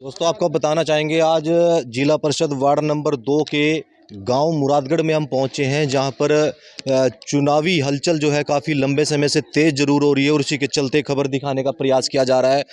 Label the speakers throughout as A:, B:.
A: दोस्तों आपको बताना चाहेंगे आज जिला परिषद वार्ड नंबर 2 के गांव मुरादगढ़ में हम पहुंचे हैं, जहां पर चुनावी हलचल जो है काफ़ी लंबे समय से तेज़ जरूर हो रही है और उसी के चलते खबर दिखाने का प्रयास किया जा रहा है।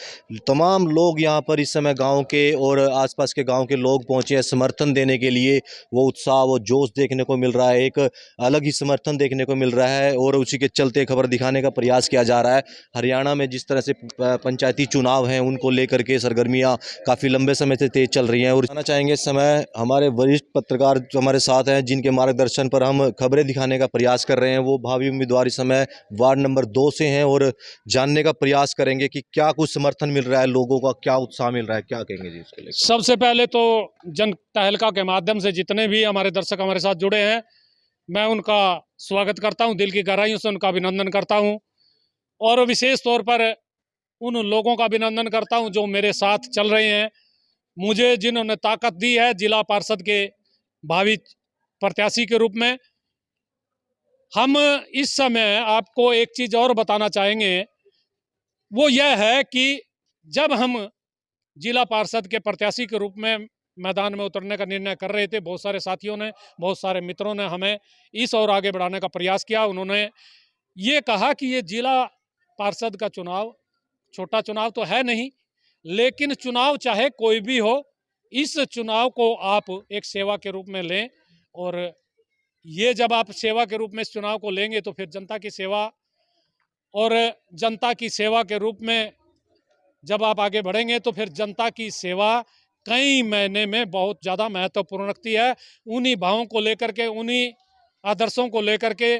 A: तमाम लोग यहां पर इस समय गांव के और आसपास के गांव के लोग पहुंचे हैं समर्थन देने के लिए। वो उत्साह, वो जोश देखने को मिल रहा है, एक अलग ही समर्थन देखने को मिल रहा है और उसी के चलते खबर दिखाने का प्रयास किया जा रहा है। हरियाणा में जिस तरह से पंचायती चुनाव हैं उनको लेकर के सरगर्मियाँ काफ़ी लंबे समय से तेज चल रही हैं। और बताना चाहेंगे इस समय हमारे वरिष्ठ पत्रकार जो हमारे साथ हैं, जिनके मार्गदर्शन पर हम खबरें दिखाने का प्रयास कर रहे हैं, वो भावी उम्मीदवार इस समय वार्ड नंबर 2 से हैं और जानने का प्रयास करेंगे कि क्या कुछ समर्थन मिल रहा है, लोगों का क्या उत्साह मिल रहा है, क्या कहेंगे जी इसके लेकर।
B: सबसे पहले तो जन तहलका के माध्यम से जितने भी हमारे दर्शक हमारे साथ जुड़े हैं, मैं उनका स्वागत करता हूं, दिल की गहराइयों से उनका अभिनंदन करता हूं। और विशेष तौर पर उन लोगों का अभिनंदन करता हूं जो मेरे साथ चल रहे हैं, मुझे जिन्होंने ताकत दी है जिला पार्षद के भावी प्रत्याशी के रूप में। हम इस समय आपको एक चीज और बताना चाहेंगे, वो यह है कि जब हम जिला पार्षद के प्रत्याशी के रूप में मैदान में उतरने का निर्णय कर रहे थे, बहुत सारे साथियों ने, बहुत सारे मित्रों ने हमें इस और आगे बढ़ाने का प्रयास किया। उन्होंने ये कहा कि ये जिला पार्षद का चुनाव छोटा चुनाव तो है नहीं, लेकिन चुनाव चाहे कोई भी हो, इस चुनाव को आप एक सेवा के रूप में लें। और ये जब आप सेवा के रूप में इस चुनाव को लेंगे तो फिर जनता की सेवा और जनता की सेवा के रूप में जब आप आगे बढ़ेंगे तो फिर जनता की सेवा कई महीने में बहुत ज़्यादा महत्वपूर्ण रखती है। उन्हीं भावों को लेकर के, उन्हीं आदर्शों को लेकर के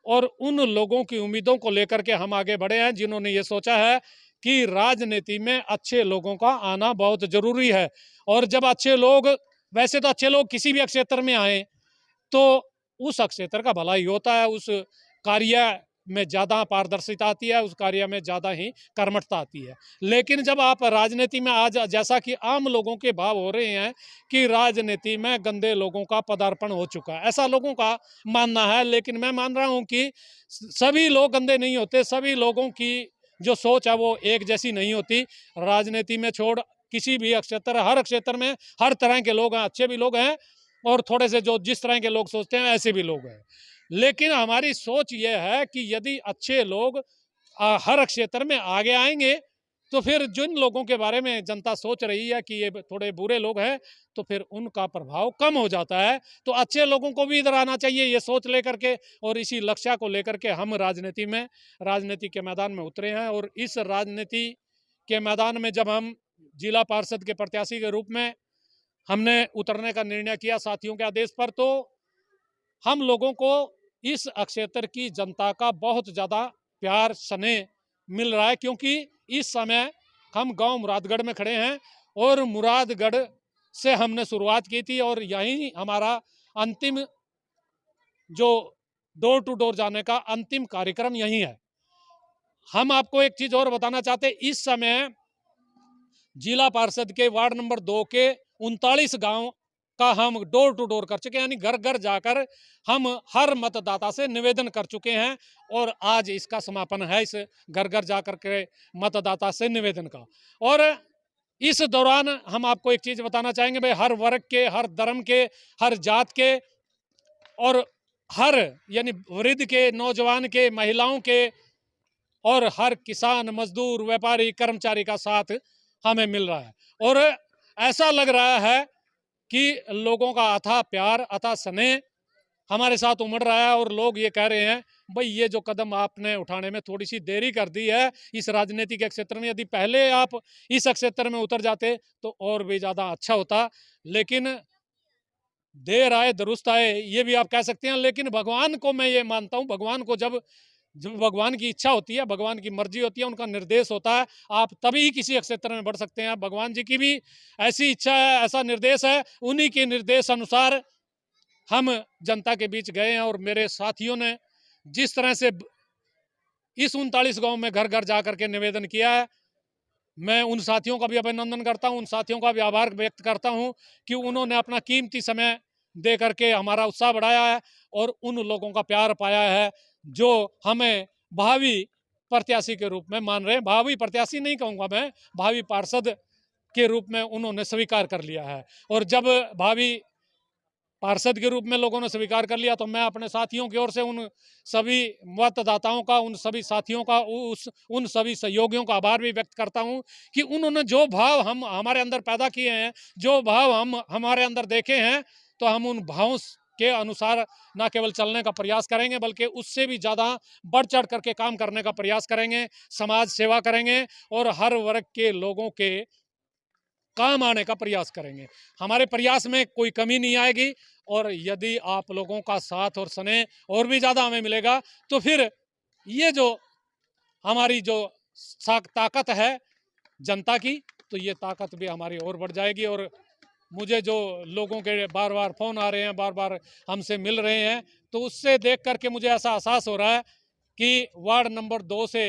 B: और उन लोगों की उम्मीदों को लेकर के हम आगे बढ़े हैं, जिन्होंने ये सोचा है कि राजनीति में अच्छे लोगों का आना बहुत जरूरी है। और जब अच्छे लोग, वैसे तो अच्छे लोग किसी भी क्षेत्र में आए तो उस क्षेत्र का भला ही होता है, उस कार्य में ज़्यादा पारदर्शिता आती है, उस कार्य में ज़्यादा ही कर्मठता आती है। लेकिन जब आप राजनीति में आज, जैसा कि आम लोगों के भाव हो रहे हैं कि राजनीति में गंदे लोगों का पदार्पण हो चुका है, ऐसा लोगों का मानना है। लेकिन मैं मान रहा हूं कि सभी लोग गंदे नहीं होते, सभी लोगों की जो सोच है वो एक जैसी नहीं होती। राजनीति में छोड़ किसी भी क्षेत्र, हर क्षेत्र में हर तरह के लोग हैं, अच्छे भी लोग हैं और थोड़े से जो जिस तरह के लोग सोचते हैं ऐसे भी लोग हैं। लेकिन हमारी सोच ये है कि यदि अच्छे लोग हर क्षेत्र में आगे आएंगे तो फिर जिन लोगों के बारे में जनता सोच रही है कि ये थोड़े बुरे लोग हैं, तो फिर उनका प्रभाव कम हो जाता है। तो अच्छे लोगों को भी इधर आना चाहिए, ये सोच लेकर के और इसी लक्ष्य को लेकर के हम राजनीति के मैदान में उतरे हैं। और इस राजनीति के मैदान में जब हम जिला पार्षद के प्रत्याशी के रूप में हमने उतरने का निर्णय किया साथियों के आदेश पर, तो हम लोगों को इस क्षेत्र की जनता का बहुत ज़्यादा प्यार स्नेह मिल रहा है, क्योंकि इस समय हम गांव मुरादगढ़ में खड़े हैं और मुरादगढ़ से हमने शुरुआत की थी और यही हमारा अंतिम जो डोर टू डोर जाने का अंतिम कार्यक्रम यही है। हम आपको एक चीज और बताना चाहते हैं, इस समय जिला पार्षद के वार्ड नंबर 2 के 39 गांव का हम डोर टू डोर कर चुके हैं, यानी घर घर जाकर हम हर मतदाता से निवेदन कर चुके हैं। और आज इसका समापन है, इस घर घर जाकर के मतदाता से निवेदन का। और इस दौरान हम आपको एक चीज बताना चाहेंगे भाई, हर वर्ग के, हर धर्म के, हर जात के और हर यानी वृद्ध के, नौजवान के, महिलाओं के और हर किसान, मजदूर, व्यापारी, कर्मचारी का साथ हमें मिल रहा है। और ऐसा लग रहा है कि लोगों का अथाह प्यार, अथाह स्नेह हमारे साथ उमड़ रहा है और लोग ये कह रहे हैं भाई ये जो कदम आपने उठाने में थोड़ी सी देरी कर दी है इस राजनीति के क्षेत्र में, यदि पहले आप इस क्षेत्र में उतर जाते तो और भी ज्यादा अच्छा होता। लेकिन देर आए दुरुस्त आए, ये भी आप कह सकते हैं। लेकिन भगवान को मैं ये मानता हूँ, भगवान को जब जब भगवान की इच्छा होती है, भगवान की मर्जी होती है, उनका निर्देश होता है, आप तभी ही किसी क्षेत्र में बढ़ सकते हैं। भगवान जी की भी ऐसी इच्छा है, ऐसा निर्देश है, उन्हीं के निर्देश अनुसार हम जनता के बीच गए हैं। और मेरे साथियों ने जिस तरह से इस 39 गांव में घर घर जाकर के निवेदन किया है, मैं उन साथियों का भी अभिनंदन करता हूं, उन साथियों का भी आभार व्यक्त करता हूं कि उन्होंने अपना कीमती समय दे करके हमारा उत्साह बढ़ाया है और उन लोगों का प्यार पाया है जो हमें भावी प्रत्याशी के रूप में मान रहे हैं। भावी प्रत्याशी नहीं कहूंगा मैं, भावी पार्षद के रूप में उन्होंने स्वीकार कर लिया है। और जब भावी पार्षद के रूप में लोगों ने स्वीकार कर लिया तो मैं अपने साथियों की ओर से उन सभी मतदाताओं का, उन सभी साथियों का, उन सभी सहयोगियों का आभार भी व्यक्त करता हूं कि उन्होंने जो भाव हम हमारे अंदर पैदा किए हैं, जो भाव हम हमारे अंदर देखे हैं, तो हम उन भावों के अनुसार न केवल चलने का प्रयास करेंगे बल्कि उससे भी ज़्यादा बढ़ चढ़ करके काम करने का प्रयास करेंगे, समाज सेवा करेंगे और हर वर्ग के लोगों के काम आने का प्रयास करेंगे। हमारे प्रयास में कोई कमी नहीं आएगी और यदि आप लोगों का साथ और स्नेह और भी ज़्यादा हमें मिलेगा तो फिर ये जो हमारी जो ताकत है जनता की, तो ये ताकत भी हमारी और बढ़ जाएगी। और मुझे जो लोगों के बार बार फ़ोन आ रहे हैं, बार बार हमसे मिल रहे हैं, तो उससे देख करके मुझे ऐसा एहसास हो रहा है कि वार्ड नंबर 2 से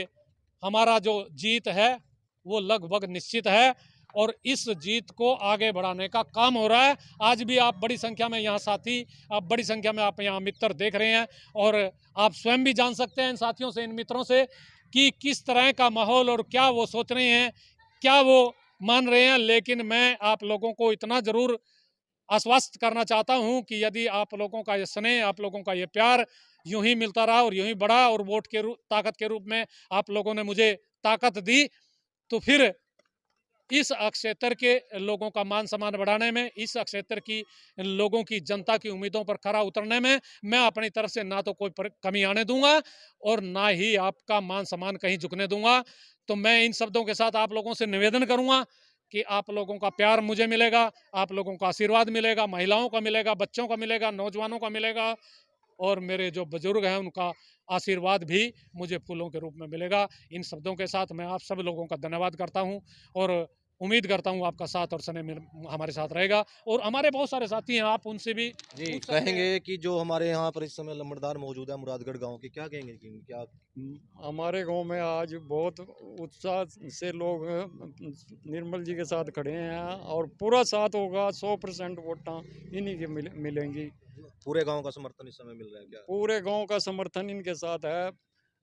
B: हमारा जो जीत है वो लगभग निश्चित है और इस जीत को आगे बढ़ाने का काम हो रहा है। आज भी आप बड़ी संख्या में यहाँ साथी, आप बड़ी संख्या में आप यहाँ मित्र देख रहे हैं और आप स्वयं भी जान सकते हैं इन साथियों से, इन मित्रों से कि किस तरह का माहौल और क्या वो सोच रहे हैं, क्या वो मान रहे हैं। लेकिन मैं आप लोगों को इतना ज़रूर आश्वस्त करना चाहता हूं कि यदि आप लोगों का ये स्नेह, आप लोगों का ये प्यार यूं ही मिलता रहा और यूं ही बढ़ा और वोट के ताकत के रूप में आप लोगों ने मुझे ताकत दी, तो फिर इस क्षेत्र के लोगों का मान सम्मान बढ़ाने में, इस क्षेत्र की लोगों की, जनता की उम्मीदों पर खरा उतरने में मैं अपनी तरफ से ना तो कोई कमी आने दूंगा और ना ही आपका मान सम्मान कहीं झुकने दूंगा। तो मैं इन शब्दों के साथ आप लोगों से निवेदन करूंगा कि आप लोगों का प्यार मुझे मिलेगा, आप लोगों का आशीर्वाद मिलेगा, महिलाओं का मिलेगा, बच्चों का मिलेगा, नौजवानों का मिलेगा और मेरे जो बुजुर्ग हैं उनका आशीर्वाद भी मुझे फूलों के रूप में मिलेगा। इन शब्दों के साथ मैं आप सब लोगों का धन्यवाद करता हूं और उम्मीद करता हूं आपका साथ और स्नेह हमारे साथ रहेगा। और हमारे बहुत सारे साथी हैं, आप उनसे भी
A: जी
B: पूछ सकते हैं।
A: कहेंगे कि जो हमारे यहाँ पर इस समय लंबरदार मौजूद है मुरादगढ़ गांव के, क्या कहेंगे कि क्या
C: हमारे गांव में आज बहुत उत्साह से लोग निर्मल जी के साथ खड़े हैं और पूरा साथ होगा। 100% वोटां इन्हीं के मिलेंगी।
A: पूरे गांव का समर्थन इस समय मिल रहा है क्या?
C: पूरे गांव का समर्थन इनके साथ है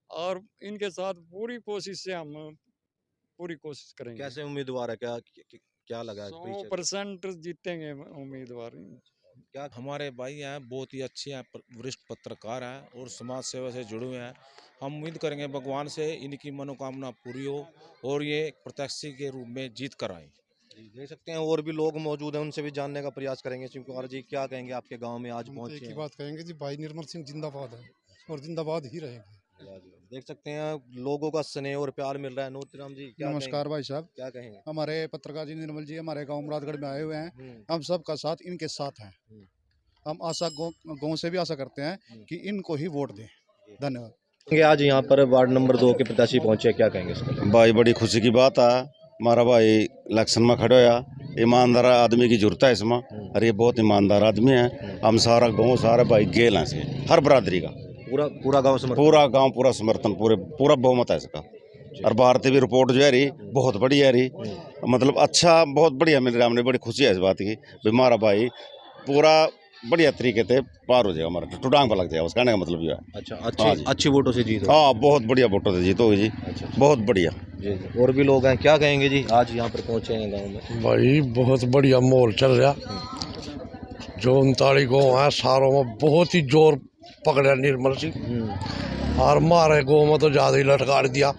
C: और इनके साथ पूरी कोशिश से हम पूरी कोशिश करेंगे।
A: कैसे उम्मीदवार है, क्या लगा है?
C: 100% जीतेंगे उम्मीदवार।
A: क्या
D: हमारे भाई हैं, बहुत ही अच्छे हैं, वरिष्ठ पत्रकार हैं और समाज सेवा से जुड़े हुए हैं। हम उम्मीद करेंगे भगवान से इनकी मनोकामना पूरी हो और ये प्रत्याशी के रूप में जीत कर आए।
A: देख सकते हैं और भी लोग मौजूद हैं, उनसे भी जानने का प्रयास करेंगे। शिव कुमार जी, क्या कहेंगे, आपके गांव में आज पहुंचे
E: एक ही
A: हैं?
E: बात कहेंगे जी, भाई निर्मल सिंह जिंदाबाद है और जिंदाबाद ही रहेंगे।
A: देख सकते हैं लोगों का स्नेह और प्यार मिल रहा है। नूरतराम जी, क्या
E: नमस्कार भाई साहब,
A: क्या कहेंगे?
E: हमारे पत्रकार जी निर्मल जी हमारे गांव मुरादगढ़ में आए हुए हैं। हम सब का साथ इनके साथ हैं। हम आशा गांव से भी आशा करते हैं कि इनको ही वोट दें। धन्यवाद।
A: आज यहाँ पर वार्ड नंबर 2 के प्रत्याशी पहुंचे, क्या कहेंगे इसके?
F: भाई बड़ी खुशी की बात है। हमारा भाई इलेक्शन में खड़े होया, ईमानदार आदमी की जरूरत है इसमें और ये बहुत ईमानदार आदमी है। हम सारा गांव सारा भाई गेल हैं से हर बरादरी का,
A: पूरा गांव
F: पूरा समर्थन, पूरा बहुमत है इसका। और भारतीय भी रिपोर्ट जो है रही बहुत बढ़िया है रही, मतलब अच्छा बहुत बढ़िया मिल रहा है। हमने बड़ी खुशी है इस बात की भी हमारा भाई पूरा बढ़िया तरीके से पार हो जाएगा, हमारा टुटांग पर लग जाएगा। उस कहने का मतलब ये है।
A: अच्छा, अच्छे वोटों से जीत।
F: हाँ, बहुत बढ़िया वोटों से जीत होगी जी। बहुत बढ़िया
A: जी। और भी लोग हैं, क्या कहेंगे जी, आज यहाँ पर पहुँचे हैं गाँव में?
G: भाई बहुत बढ़िया माहौल चल रहा। जो 39 गाँव है सारों में बहुत ही जोर पकड़ा निर्मल सिंह और हमारे गाँव में तो ज़्यादा ही लटकार दिया।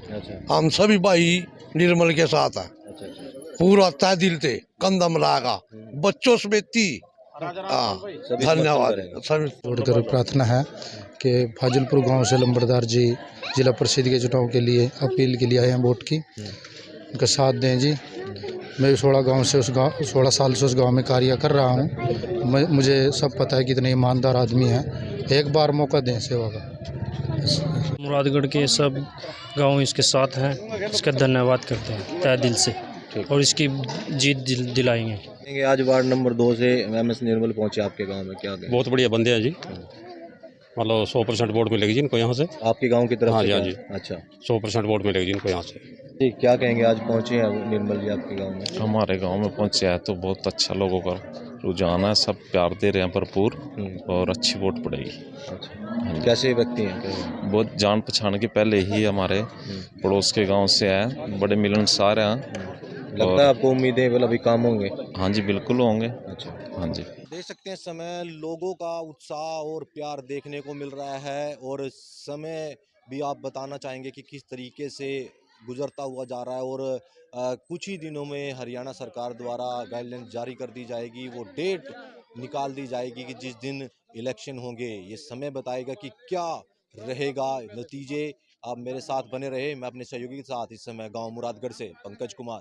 G: हम सभी भाई निर्मल के साथ है, पूरा तय दिल से कंधा मिलाएगा, बच्चों समेत। धन्यवाद।
E: जोड़कर प्रार्थना है कि फाजिलपुर गांव से लंबरदार जी जिला परिषद के चुनाव के लिए अपील के लिए आए हैं वोट की, उनका साथ दें जी। मैं 16 साल से उस गांव में कार्य कर रहा हूं। मुझे सब पता है कितने ईमानदार आदमी हैं। एक बार मौका दें सेवा का।
H: मुरादगढ़ के सब गांव इसके साथ हैं, इसका धन्यवाद करते हैं तहे दिल से और इसकी जीत दिलाएंगे।
A: आज वार्ड नंबर 2 से एमएस निर्मल पहुंचे आपके गांव में, क्या कहेंगे?
I: बहुत बढ़िया बंदे हैं जी, मतलब 100% वोट मिलेगी जिनको यहाँ से।
A: आपके गांव की तरफ?
I: हाँ
A: से
I: जी, हाँ जी।
A: अच्छा,
I: 100% वोट मिलेगी जिनको यहाँ से।
A: जी, क्या कहेंगे, आज पहुंचे हैं निर्मल जी आपके गांव में?
J: हमारे गांव में पहुंचे हैं तो बहुत अच्छा लोगों का रुझान है, सब प्यार दे रहे हैं भरपूर और अच्छी वोट पड़ेगी।
A: अच्छा, कैसे व्यक्ति हैं?
J: बहुत जान पहचान के पहले ही हमारे पड़ोस के गांव से हैं, बड़े मिलनसार हैं
A: लगता है आपको, उम्मीदें मतलब अभी काम होंगे?
J: हाँ जी, बिल्कुल होंगे।
A: अच्छा,
J: हाँ जी।
A: देख सकते हैं समय लोगों का उत्साह और प्यार देखने को मिल रहा है, और समय भी आप बताना चाहेंगे कि किस तरीके से गुजरता हुआ जा रहा है। और कुछ ही दिनों में हरियाणा सरकार द्वारा गाइडलाइन जारी कर दी जाएगी, वो डेट निकाल दी जाएगी कि जिस दिन इलेक्शन होंगे। ये समय बताएगा कि क्या रहेगा नतीजे। आप मेरे साथ बने रहे, मैं अपने सहयोगी के साथ इस समय गांव मुरादगढ़ से पंकज कुमार।